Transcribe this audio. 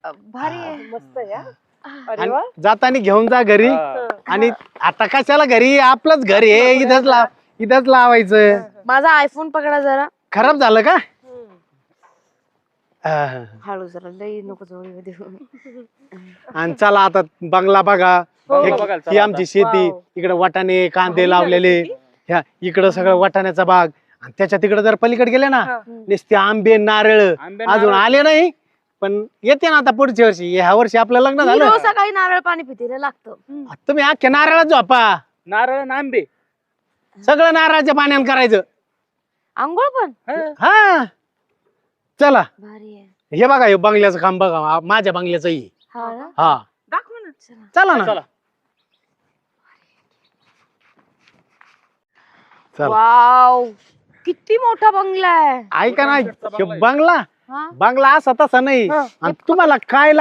भारी आहे. मस्त आहे हा. अरे आणि वा. जाताना घेऊन जा घरी. आणि आता कशाला घरी, आपलंच घर आहे, इथंच लावायचं. माझा आयफोन पकडा जरा. खराब झालं का? हळू जरा, लई नको जवळ येऊ देऊ. आणि चला आता बंगला बघा. ही आमची शेती, इकडे वाटाणे कांदे लावलेले, ह्या इकडं सगळं वाटाण्याचा बाग. आणि त्याच्या तिकडे जर पलीकडे गेले ना, नुसते आंबे नारळ अजून आले नाही, पण येते ना आता पुढच्या वर्षी. ह्या वर्षी आपलं लग्न मी झालं. रोज सकाळी नारळ पाणी पिते लागतं. तुम्ही अख्ख्या नारळात झोपा. नारळ आणि आंबे सगळं नारळाच्या पाण्यानं करायचं. आंघोळ पण हा चला. भारी आहे. हे बघा, हे बंगल्याचं काम बघा, माझ्या बंगल्याचं ही. हा ना? हा दाखव ना. चला ना. चला. चला. वाव, किती मोठा बंगला आहे. ऐका ना, हे बंगला हा? बंगला असा तसा नाही. आणि तुम्हाला काय